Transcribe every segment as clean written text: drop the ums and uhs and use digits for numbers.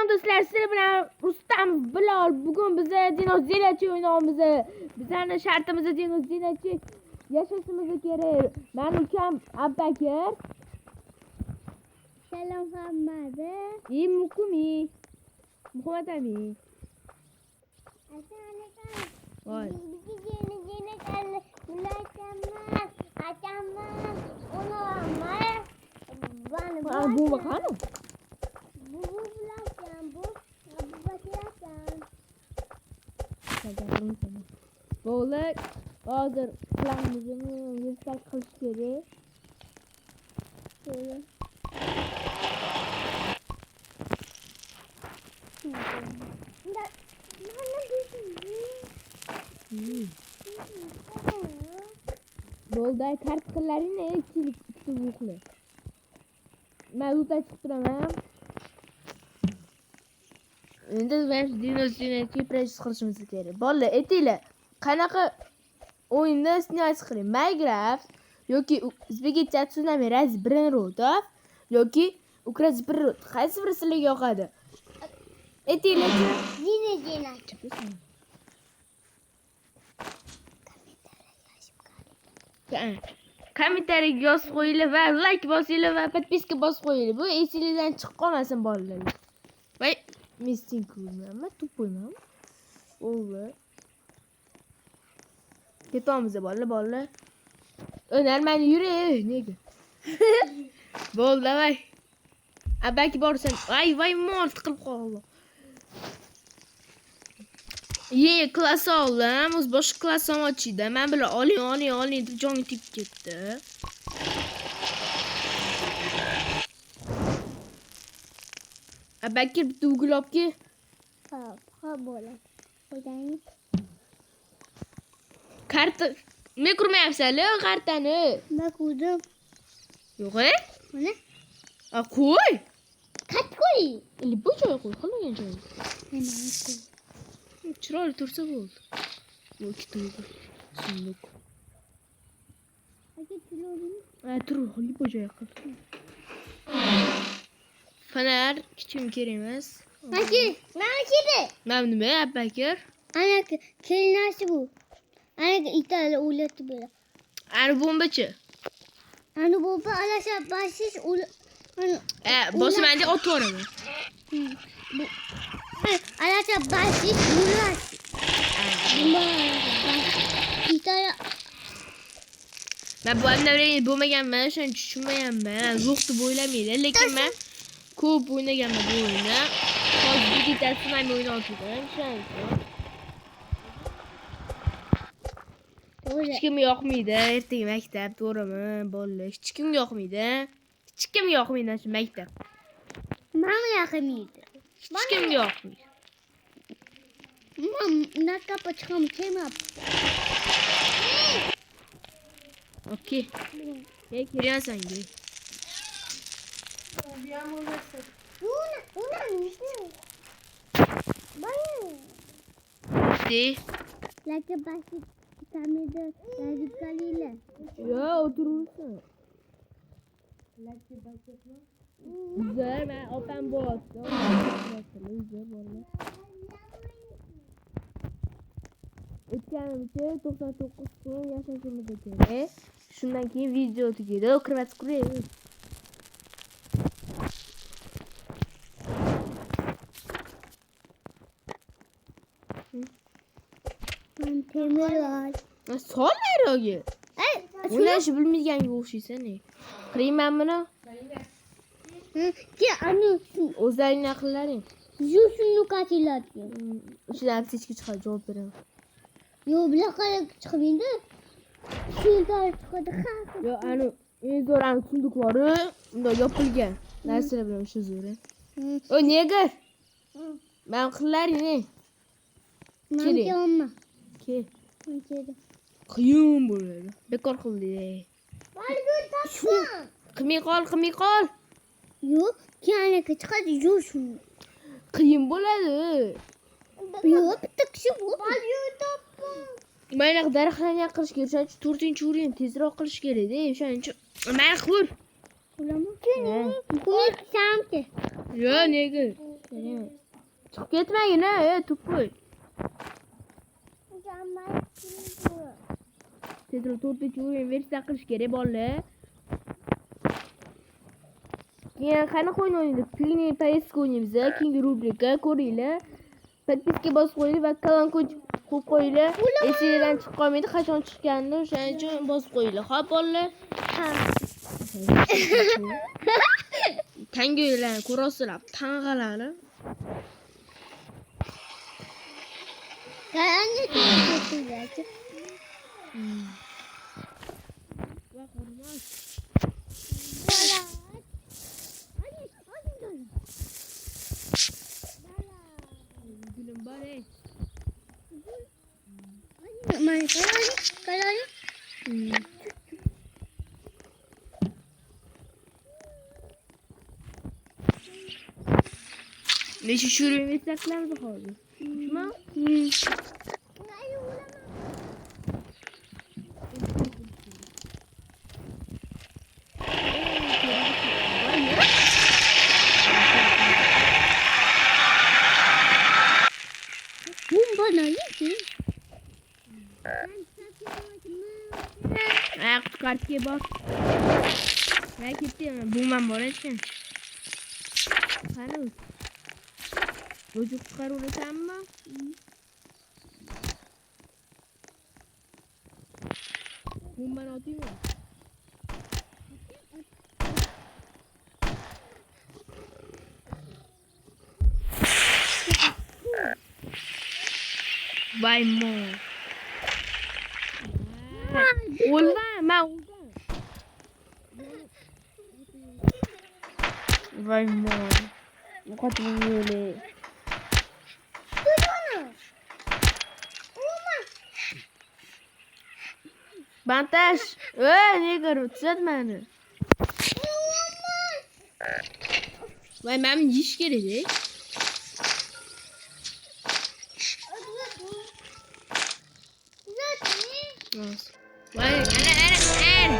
Salom do'stlar, sizlar bilan Rustam Bilol. Bugun biz dinozavr o'ynaymiz. Bizning shartimiz dinozavr yashashimiz kerak. Men ukam Abbakir. Salom hammaga. Mukumi. Muhammad Amin. Assalomu alaykum. Voy. Bizga akaman, onaman. Bu qani? Bu bilan bu bakirasan. Bo'lak. Hozir planimizni yursak qilish kerak. Şöyle. Bo'ldi, kartalarini ichilik buqli. Men uta chiqib turaman. Endi biz dinozavr press qilishimiz kerak. Bolalar, aytinglar, qanaqa o'yinda snyaz qiling? Minecraft yoki o'zbekcha tsunami raz 1 yoki ukraz 1 qaysi biri sizlarga yoqadi? Aytinglar. Kommentariyaga yozib qo'yinglar va like bosinglar va podpiska bosib qo'yinglar. Bu esingizdan chiqib qolmasin bolalar. Voy, misting ko'rmayman, tupuyman. O'g'li. Ketamiz bolalar. O'narmani yuray, nega? Bo'ldi, voy. Abaki borsan, voy, mort qilib qoldi. Klass oldim, o'z boshqa klassim ochida. Men bilan oling deb jonga tepib ketdi. Abakir bitta ugulobki. Ha bo'ladi. Qo'ying. Karta men ko'rmayapsan-ku kartani. Men ko'rdim. Yo'q-e? Mana. Qo'y. Qat qo'y. Bu joyga qo'y, qolmagan joyga. Mana qo'y. Chiroyli tursa bo'ldi. Bu ikkita sunduk. Aka chiroyli. Tur, bu joyga qil. Fanar kichim kerak emas. Mana kedi. Mana nima, Abbakir? Ana kelinasi bu. Ana itali o'lati bo'la. Ana bombachi. Ana bomba alasha basish Bosmanda ot boraman. Bu alasha basish o'lati. Itali. Men bu amnavring bo'lmaganman, shuni tushunmayapman. Yo'q deb o'ylamaydi, lekin men ko'p o'ynaganman bu o'yinni. Hozir bittasi men o'ynayotganman, shunday. Hech kimga yoqmaydi, ertaga maktab, to'g'rimi? Bolalar, hech kimga yoqmaydi. Hech kimga yoqmaydi shu maktab. Menga yoqmaydi. Hech kimga yoqmaydi. Nakapa chiqam kelmab. Okey. Kirasan ki. Bitti. Laki basit kamera yazıp kalıyla. Ya oturursun. Güzel, ben open box. Güzel valla. O'tganimcha 99 kun yashashimiz kerak. Shundan keyin video tugaydi. Kirvatib ko'raylik. Temir var. Sol nariyoqga. O'ynashni bilmayganga o'xshaysan. Qilmayman buni. Ki anu O'zlaring aqllaring. Yusunu kaçırlatıyor. Shular seçki chiqadi, javob beraman. Yo bunaqa chiqmaydi. Shunday chiqadi ha. Yo, anu zo'rani sunduk bor, unda yopilgan. Narsalar bilan shu zo'ra. O nega? Men qillaring. Mamma. Ke. Qiyin bo'ladi. Bekor qildik. Qilmay qol. Yo, kanaka chiqadi yo shuni. Qiyin bo'ladi. Yo, bitta kishi bu. Mana daraxtlarni qilish kerak. O'shaning uchun 4-o'yin tezroq qilish kerak-da. O'shaning uchun mana qur. Ulamam. Qo'y samti. Yo, nega? Çıkıp ketmagin ha, tupul. Tezroq 4-chi o'yin versiya qilish kerak bolalar. Keyin qanaqa o'yin o'ynaymiz? Pini PSK o'ynaymiz. Keyingi rubrika ko'ringlar. Podpiska bosib qo'yinglar va kolonka qo'yib qo'yinglar. Esingizdan chiqib qolmaydi, qachon chiqqanini o'shaning uchun bosib qo'yinglar. Xo'p bolalar. Tangalarni ko'rasizlar, tang'alarni. Anne çok Va hurmat. Gülüm bor ey. Kalori. Necha shuring versiyamiz hozir? 3mi? Bana ne? Ayak kartga bor. Ha ketdimi? Bu men bor ekan. Qani? O'zi chiqarib olasanmi? Bu men otaymi? Vay mo. Olma, ma olma. Vay mo. Bu kadar böyle. Bantaş. Ne görüp düzeltmeni. Vay ben yiyiş gelecek. Vay ana.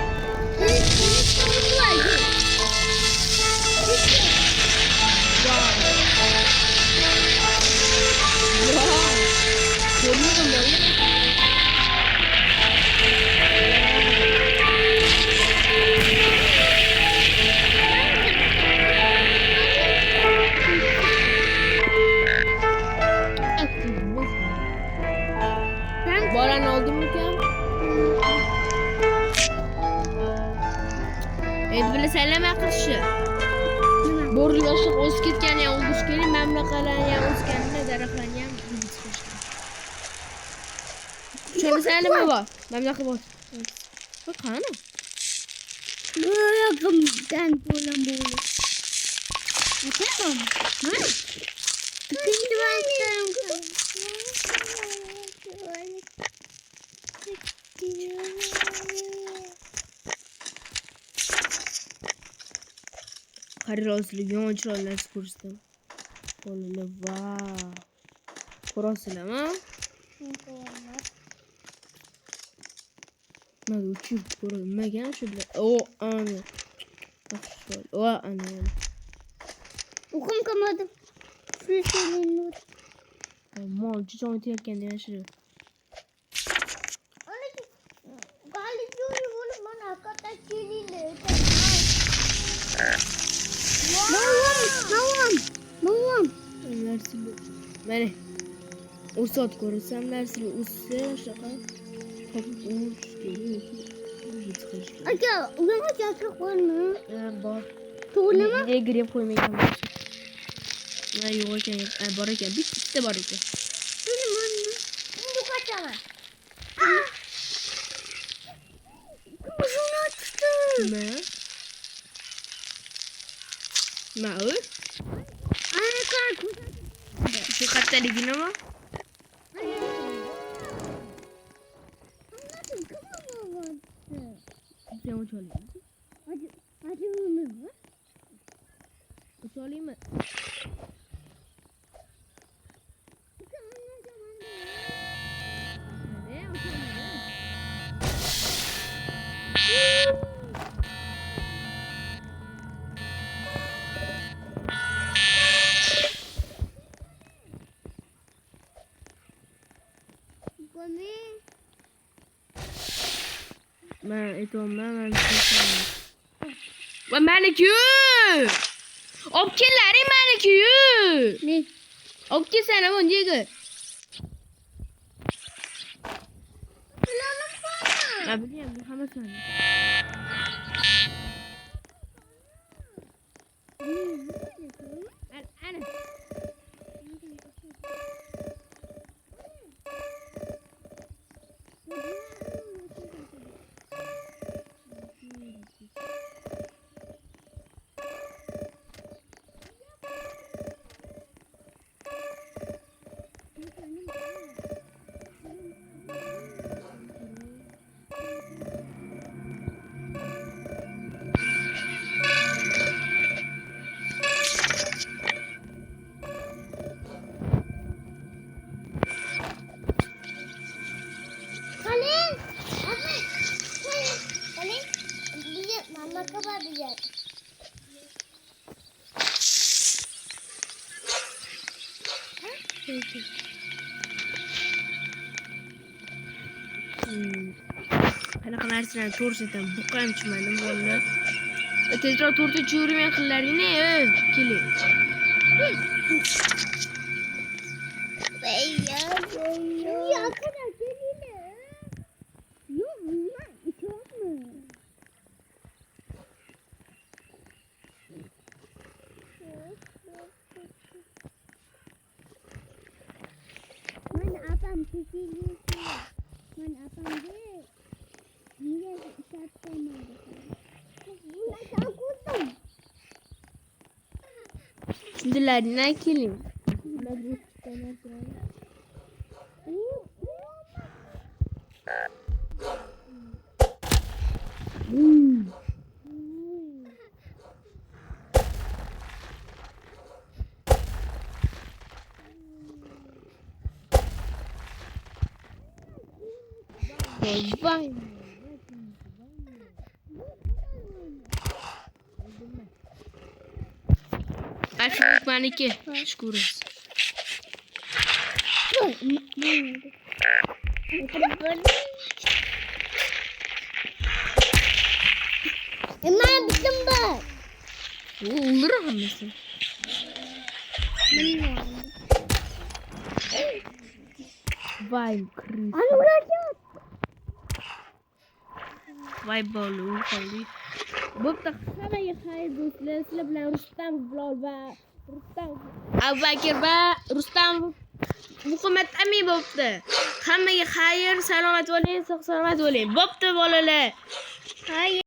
Boran oldu mu ki? Endi bile sellem yakışı. Borlu yaşlık o'z ketgani ham o'ldish kerak, mamlakatlarni ham o'sganini, daraxtlarni ham o'ldish kerak. Tushunasizlar nima bor? Mamlakat bor. Bu qani? Yo'qimdan bo'lam. Atam. Ha? Ikkinchi vaqtlarim. Qarorozlik yomon chiroylar ko'rsatdim. Bolalar vau. Ko'rasizlarmi? Mana uchib ko'rilmagan shu bilan. Ana. Ana. O'qim qilmadim. Mol chichon o'tayotganda yashirib. Mana o'sot ko'rsam narsaga o'ssa shunaqa topib urish kerak. Aka, ularga chaqirib qo'yma. Bor. To'g'rimi? Egri qo'ymagan bo'lsa. Mana yo'q ekan, bor ekan, bitta bor ekan. Endi qochaman. Ko'zimni ochdi. Nima u? Ana qar. Shu qattaligi nima? Sen uch olaymi? Hadi bunu. Uch olaymi? Men aytolmayman, men tushunmayman. Va meniki! Olib kellaring meniki! Ne? Olib kelsana buni yega. Ben biliyorum, bu hamma sani. Ana. Kalin! Ahmet! Kalin! Kalin! Bize mama kapatacak. Qanaqa narsalarni ko'rsataman, buqam chimadim bolalar. Tezroq to'rtta cho'riman qillaring-ne, keling. Ya kadar seninle. Yok bunlar çok mu? Ben apam çekiliyor. Ben apam de. Niye işaret koymadı? Bunlar çok kurdum. Shundalardan keling. Vay. Aşkım maniki. Şükürüz. Hemen bittim ben. Olur hammasi. Vay kırık. Ana uğraşıyor. Vay bolu qoldi. Bo'pti, hammaga xayr do'stlar. Sizlar bilan Rustam vlog va Rustam Abubakir va Rustam Muhammad Amin bo'pti. Hammaga xayr, salomat bo'ling, sog' salomat bo'ling. Bo'pti bolalar. Xayr.